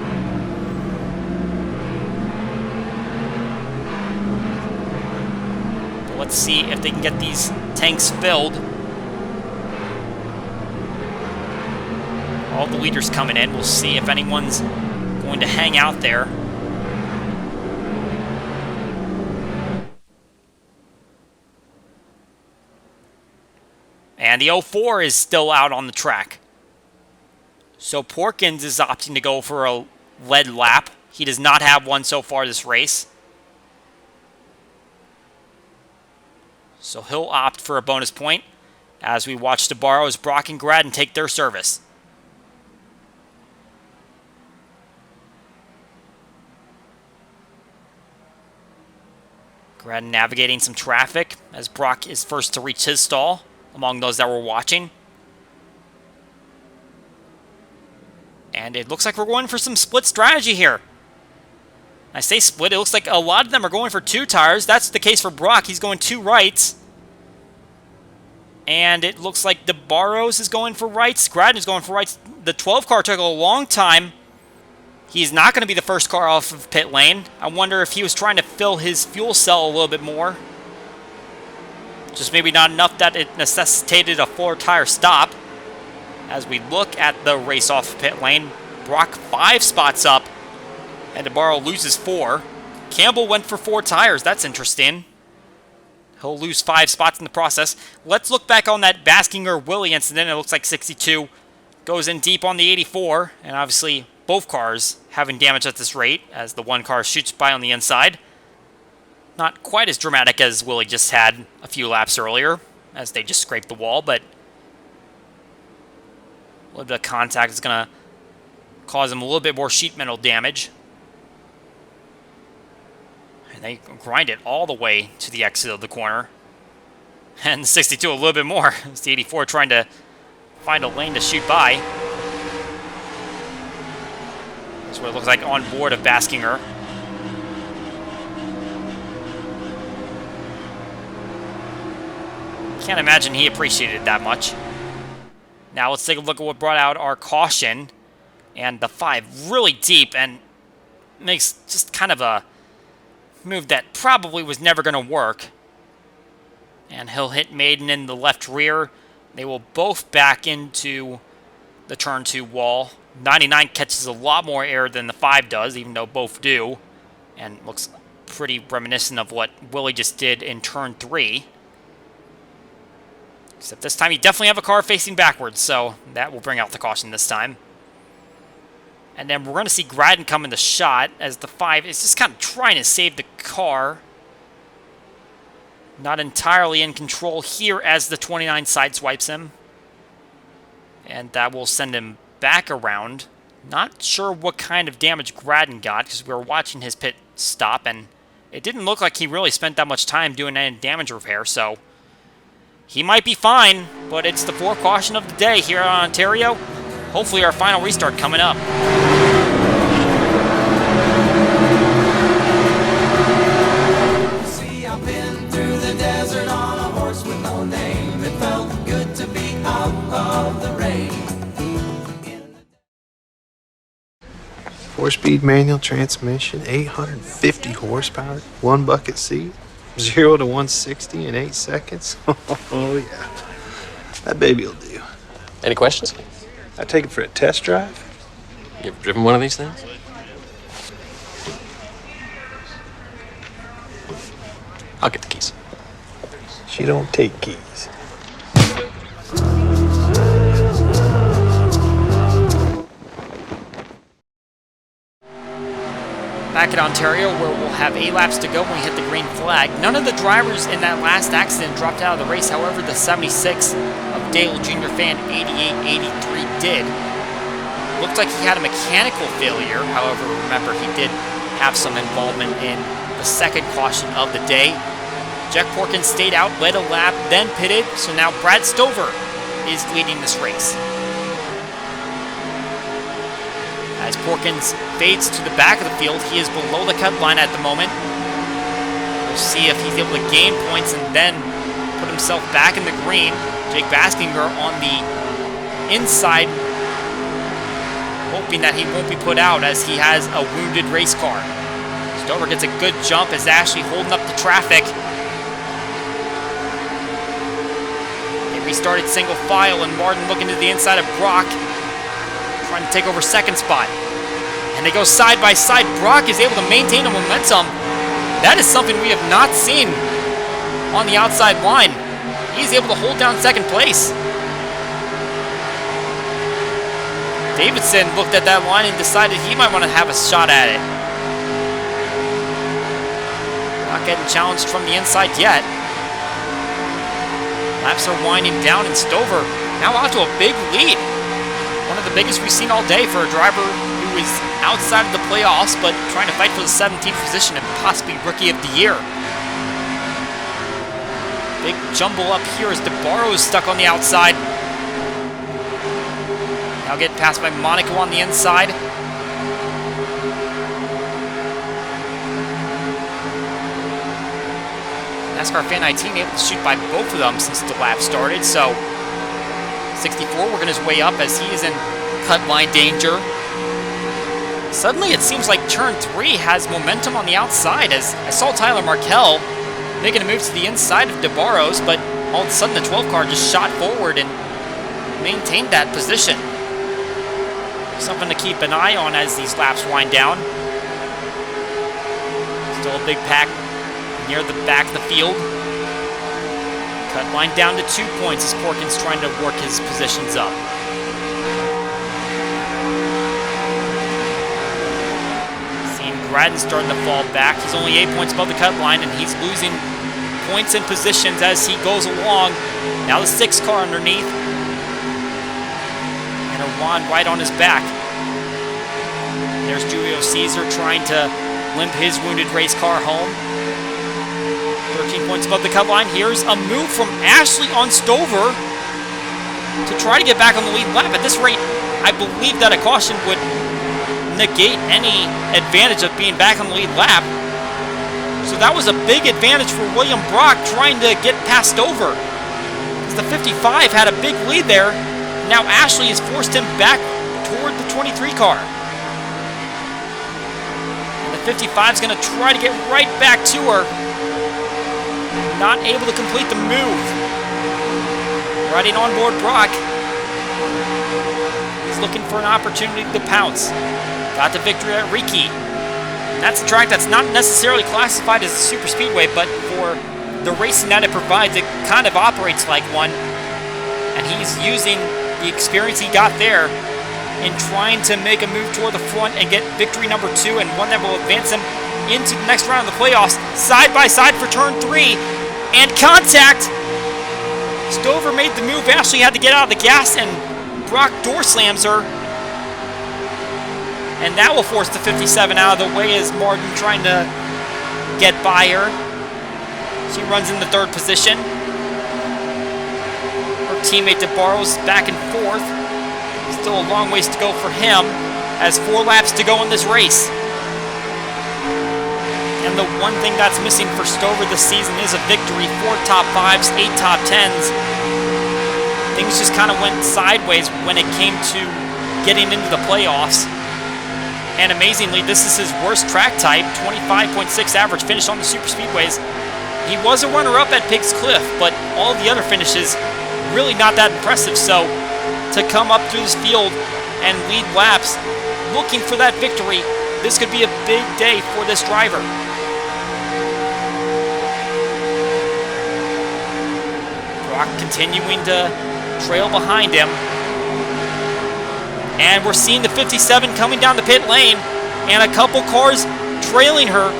But let's see if they can get these tanks filled. All the leaders coming in. We'll see if anyone's going to hang out there. And the 04 is still out on the track. So Porkins is opting to go for a lead lap. He does not have one so far this race. So he'll opt for a bonus point. as we watch DeBarro as Brock and Gradden take their service. Gradden navigating some traffic as Brock is first to reach his stall among those that were watching. And it looks like we're going for some split strategy here. I say split, it looks like a lot of them are going for 2 tires. That's the case for Brock. He's going 2 rights. And it looks like DeBarros is going for rights. Gradden is going for rights. The 12 car took a long time. He's not going to be the first car off of pit lane. I wonder if he was trying to fill his fuel cell a little bit more. Just maybe not enough that it necessitated a 4-tire stop. As we look at the race off pit lane, Brock 5 spots up, and DeBarro loses 4. Campbell went for 4 tires. That's interesting. He'll lose 5 spots in the process. Let's look back on that Baskinger Willie incident. It looks like 62 goes in deep on the 84, and obviously both cars having damage at this rate as the one car shoots by on the inside. Not quite as dramatic as Willie just had a few laps earlier, as they just scraped the wall, but a little bit of contact is going to cause him a little bit more sheet metal damage. And they grind it all the way to the exit of the corner. And the 62 a little bit more. It's the 84 trying to find a lane to shoot by. That's what it looks like on board of Baskinger. Can't imagine he appreciated it that much. Now let's take a look at what brought out our caution. And the 5 really deep and makes just kind of a move that probably was never going to work. And he'll hit Maiden in the left rear. They will both back into the turn 2 wall. 99 catches a lot more air than the 5 does, even though both do. And looks pretty reminiscent of what Willie just did in turn 3. Except this time you definitely have a car facing backwards, so that will bring out the caution this time. And then we're going to see Gradden come in the shot as the 5 is just kind of trying to save the car. Not entirely in control here as the 29 sideswipes him. And that will send him back around. Not sure what kind of damage Gradden got because we were watching his pit stop and it didn't look like he really spent that much time doing any damage repair, so he might be fine, but it's the 4th caution of the day here in Ontario. Hopefully our final restart coming up. See, I've been through the desert on a horse with no name. It felt good to be out of the rain. 4-speed manual transmission, 850 horsepower, 1 bucket seat, 0 to 160 in 8 seconds. Oh yeah, that baby will do. Any questions? I take it for a test drive. You ever driven one of these things? I'll get the keys. She don't take keys. Back at Ontario, where we'll have 8 laps to go when we hit the green flag. None of the drivers in that last accident dropped out of the race. However, the 76 of Dale Jr. Fan 8883 did. Looked like he had a mechanical failure. However, remember, he did have some involvement in the 2nd caution of the day. Jack Porkins stayed out, led a lap, then pitted. So now Brad Stover is leading this race. As Porkins fades to the back of the field, he is below the cut line at the moment. We'll see if he's able to gain points and then put himself back in the green. Jake Baskinger on the inside, hoping that he won't be put out as he has a wounded race car. Stover gets a good jump as Ashley holding up the traffic. They restarted single file and Martin looking to the inside of Brock, trying to take over 2nd spot. And they go side by side. Brock is able to maintain a momentum. That is something we have not seen on the outside line. He's able to hold down 2nd place. Davidson looked at that line and decided he might want to have a shot at it. Not getting challenged from the inside yet. Laps are winding down, and Stover now out to a big lead. One of the biggest we've seen all day for a driver who is outside of the playoffs, but trying to fight for the 17th position and possibly Rookie of the Year. Big jumble up here as DeBarro is stuck on the outside. Now getting passed by Monaco on the inside. NASCAR Fan 19 able to shoot by both of them since the lap started, so 64 working his way up as he is in cut line danger. Suddenly it seems like turn 3 has momentum on the outside, as I saw Tyler Markell making a move to the inside of DeBarro's, but all of a sudden the 12 car just shot forward and maintained that position. Something to keep an eye on as these laps wind down. Still a big pack near the back of the field. Cut line down to 2 points as Porkins trying to work his positions up. Seeing Gradden starting to fall back. He's only 8 points above the cut line, and he's losing points and positions as he goes along. Now the 6 car underneath. And Arwan right on his back. There's Julio Caesar trying to limp his wounded race car home. 13 points above the cut line. Here's a move from Ashley on Stover to try to get back on the lead lap. At this rate, I believe that a caution would negate any advantage of being back on the lead lap. So that was a big advantage for William Brock trying to get past Stover. Because the 55 had a big lead there. Now Ashley has forced him back toward the 23 car. And the 55 is going to try to get right back to her. Not able to complete the move. Riding on board Brock. He's looking for an opportunity to pounce. Got the victory at Riki. And that's a track that's not necessarily classified as a super speedway, but for the racing that it provides, it kind of operates like one. And he's using the experience he got there in trying to make a move toward the front and get victory number 2, and one that will advance him into the next round of the playoffs. Side by side for turn 3. And contact! Stover made the move. Ashley had to get out of the gas, and Brock door slams her. And that will force the 57 out of the way as Martin trying to get by her. She runs in the 3rd position. Her teammate DeBarro's back and forth. Still a long ways to go for him, as 4 laps to go in this race. And the one thing that's missing for Stover this season is a victory. 4 top 5s, 8 top 10s. Things just kind of went sideways when it came to getting into the playoffs. And amazingly, this is his worst track type, 25.6 average finish on the super speedways. He was a runner-up at Pigs Cliff, but all the other finishes really not that impressive. So to come up through this field and lead laps looking for that victory, this could be a big day for this driver. Brock continuing to trail behind him. And we're seeing the 57 coming down the pit lane and a couple cars trailing her.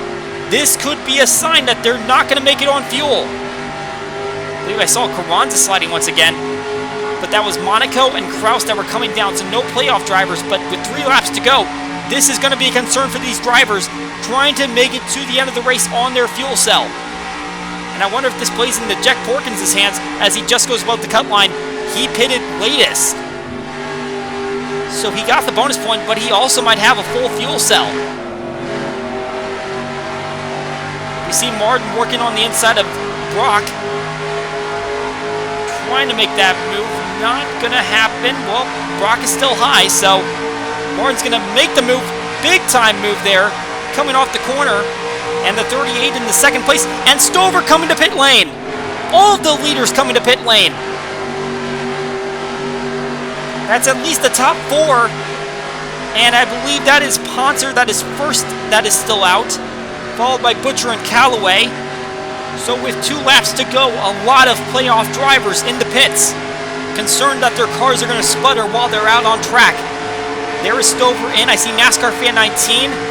This could be a sign that they're not going to make it on fuel. I believe I saw Carranza sliding once again, but that was Monaco and Kraus that were coming down, so no playoff drivers. But with 3 laps to go, this is going to be a concern for these drivers trying to make it to the end of the race on their fuel cell. And I wonder if this plays into Jack Porkins' hands as he just goes above the cut line. He pitted latest, so he got the bonus point, but he also might have a full fuel cell. We see Martin working on the inside of Brock, trying to make that move. Not gonna happen. Well, Brock is still high, so Martin's gonna make the move. Big time move there, coming off the corner. And the 38 in the 2nd place. And Stover coming to pit lane. All of the leaders coming to pit lane. That's at least the top 4. And I believe that is Ponser, that is first, that is still out. Followed by Butcher and Callaway. So with 2 laps to go, a lot of playoff drivers in the pits. Concerned that their cars are going to sputter while they're out on track. There is Stover in. I see NASCAR Fan 19.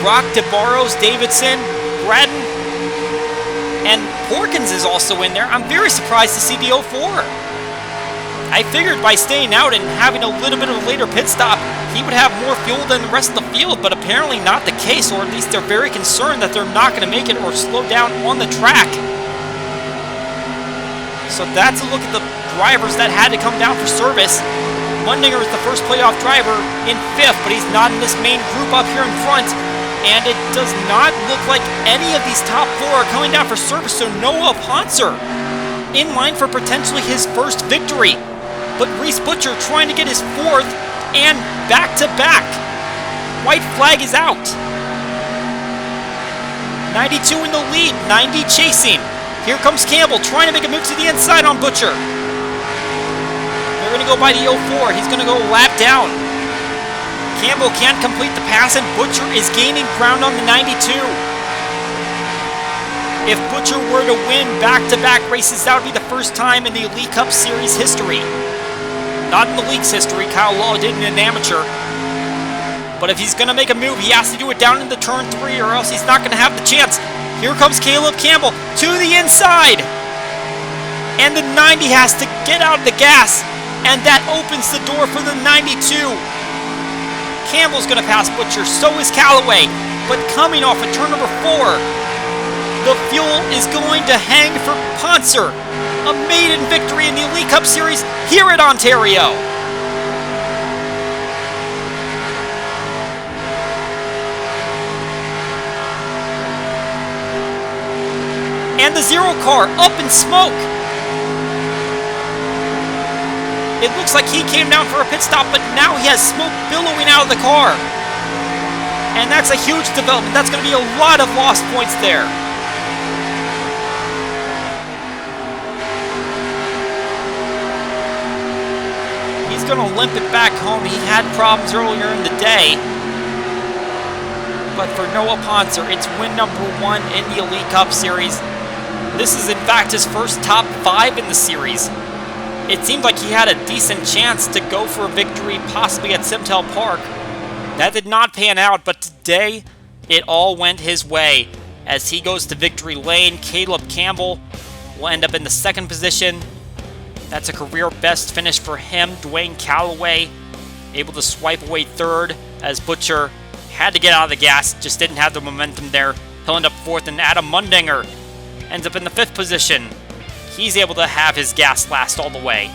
Brock, DeBarros, Davidson, Gradden, and Porkins is also in there. I'm very surprised to see the 04. I figured by staying out and having a little bit of a later pit stop, he would have more fuel than the rest of the field, but apparently not the case, or at least they're very concerned that they're not going to make it or slow down on the track. So that's a look at the drivers that had to come down for service. Mundinger is the first playoff driver in 5th, but he's not in this main group up here in front. And it does not look like any of these top 4 are coming down for service, so Noah Poncer in line for potentially his first victory. But Reese Butcher trying to get his 4th and back-to-back. White flag is out. 92 in the lead, 90 chasing. Here comes Campbell trying to make a move to the inside on Butcher. They're going to go by the 04. He's going to go lap down. Campbell can't complete the pass, and Butcher is gaining ground on the 92. If Butcher were to win back-to-back races, that would be the first time in the Elite Cup Series history. Not in the league's history. Kyle Law did in an amateur. But if he's going to make a move, he has to do it down into turn 3, or else he's not going to have the chance. Here comes Caleb Campbell to the inside. And the 90 has to get out of the gas. And that opens the door for the 92. Campbell's going to pass Butcher, so is Callaway. But coming off of turn number 4, the fuel is going to hang for Poncer. A maiden victory in the Elite Cup Series here at Ontario. And the 0 car up in smoke. It looks like he came down for a pit stop, but now he has smoke billowing out of the car. And that's a huge development. That's going to be a lot of lost points there. He's going to limp it back home. He had problems earlier in the day. But for Noah Poncer, it's win number 1 in the Elite Cup Series. This is, in fact, his first top 5 in the series. It seemed like he had a decent chance to go for a victory, possibly at Simtel Park. That did not pan out, but today, it all went his way. As he goes to victory lane, Caleb Campbell will end up in the 2nd position. That's a career best finish for him. Dwayne Callaway able to swipe away 3rd, as Butcher had to get out of the gas, just didn't have the momentum there. He'll end up 4th, and Adam Mundinger ends up in the 5th position. He's able to have his gas last all the way.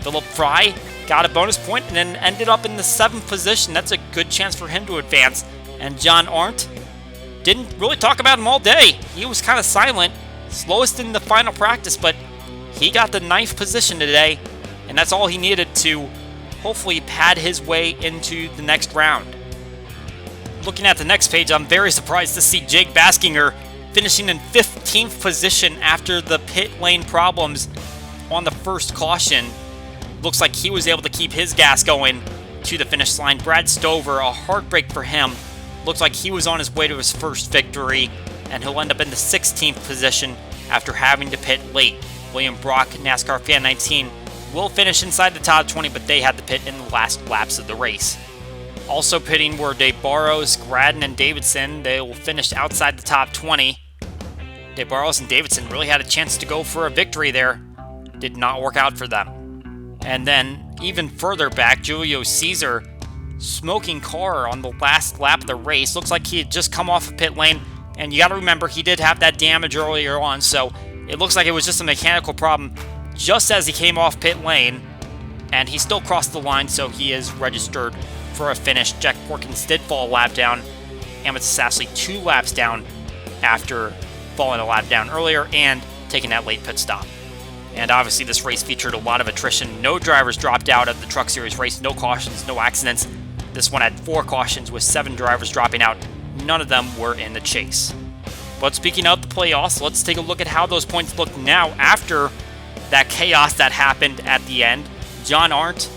Philip Fry got a bonus point and then ended up in the 7th position. That's a good chance for him to advance. And John Arndt didn't really talk about him all day. He was kind of silent, slowest in the final practice, but he got the 9th position today, and that's all he needed to hopefully pad his way into the next round. Looking at the next page, I'm very surprised to see Jake Baskinger finishing in 15th position after the pit lane problems on the first caution. Looks like he was able to keep his gas going to the finish line. Brad Stover, a heartbreak for him. Looks like he was on his way to his first victory, and he'll end up in the 16th position after having to pit late. William Brock, NASCAR Fan 19, will finish inside the top 20, but they had to pit in the last laps of the race. Also pitting were Dave Barrows, Gradden, and Davidson. They will finish outside the top 20. Dave Barrows and Davidson really had a chance to go for a victory there. Did not work out for them. And then, even further back, Julio Caesar, smoking car on the last lap of the race. Looks like he had just come off of pit lane, and you got to remember, he did have that damage earlier on, so it looks like it was just a mechanical problem just as he came off pit lane, and he still crossed the line, so he is registered for a finish. Jack Porkins did fall a lap down. Emmett Sassley 2 laps down after falling a lap down earlier and taking that late pit stop. And obviously this race featured a lot of attrition. No drivers dropped out of the Truck Series race. No cautions, no accidents. This one had 4 cautions with 7 drivers dropping out. None of them were in the chase. But speaking of the playoffs, let's take a look at how those points look now after that chaos that happened at the end. John Arndt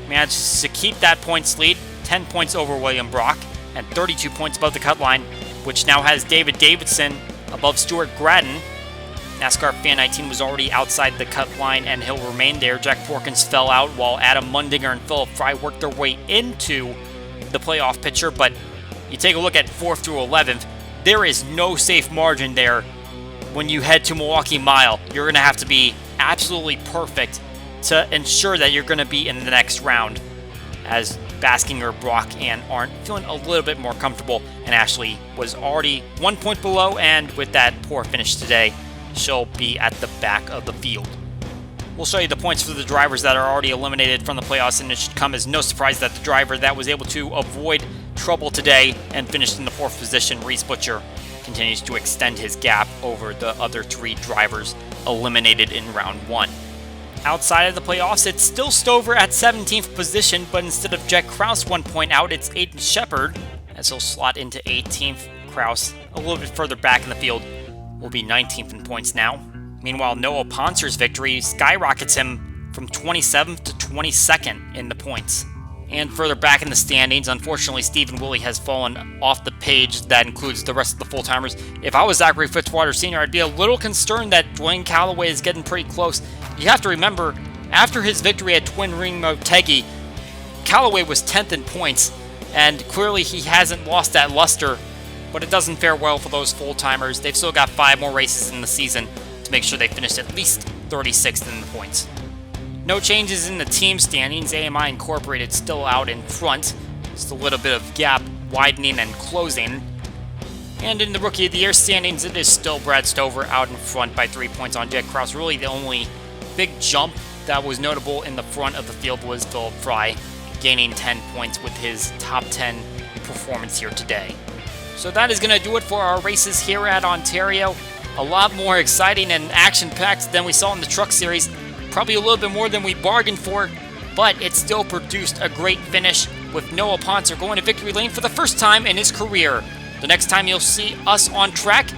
manages to keep that points lead, 10 points over William Brock, and 32 points above the cut line, which now has David Davidson above Stuart Gradden. NASCAR Fan 19 was already outside the cut line, and he'll remain there. Jack Porkins fell out while Adam Mundinger and Philip Fry worked their way into the playoff picture, but you take a look at 4th through 11th, there is no safe margin there when you head to Milwaukee Mile, you're going to have to be absolutely perfect to ensure that you're going to be in the next round, as Baskinger, Brock, and Arndt feeling a little bit more comfortable, and Ashley was already 1 point below, and with that poor finish today, she'll be at the back of the field. We'll show you the points for the drivers that are already eliminated from the playoffs, and it should come as no surprise that the driver that was able to avoid trouble today and finished in the 4th position, Reese Butcher, continues to extend his gap over the other 3 drivers eliminated in round 1. Outside of the playoffs, it's still Stover at 17th position, but instead of Jack Krause 1 point out, it's Aiden Shepard, as he'll slot into 18th. Krause, a little bit further back in the field, will be 19th in points now. Meanwhile, Noah Ponser's victory skyrockets him from 27th to 22nd in the points. And further back in the standings, unfortunately, Stephen Woolley has fallen off the page that includes the rest of the full-timers. If I was Zachary Fitzwater Sr., I'd be a little concerned that Dwayne Calloway is getting pretty close. You have to remember, after his victory at Twin Ring Motegi, Calloway was 10th in points, and clearly he hasn't lost that luster, but it doesn't fare well for those full-timers. They've still got 5 more races in the season to make sure they finish at least 36th in the points. No changes in the team standings. AMI Incorporated still out in front. Just a little bit of gap widening and closing. And in the Rookie of the Year standings, it is still Brad Stover out in front by 3 points on Jack Krause. Really the only big jump that was notable in the front of the field was Philip Fry, gaining 10 points with his top 10 performance here today. So that is going to do it for our races here at Ontario. A lot more exciting and action-packed than we saw in the Truck Series. Probably a little bit more than we bargained for, but it still produced a great finish with Noah Ponser going to victory lane for the first time in his career. The next time you'll see us on track,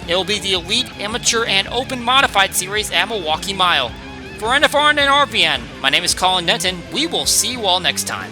it'll be the Elite, Amateur, and Open Modified Series at Milwaukee Mile. For NFRN and RVN, my name is Colin Denton. We will see you all next time.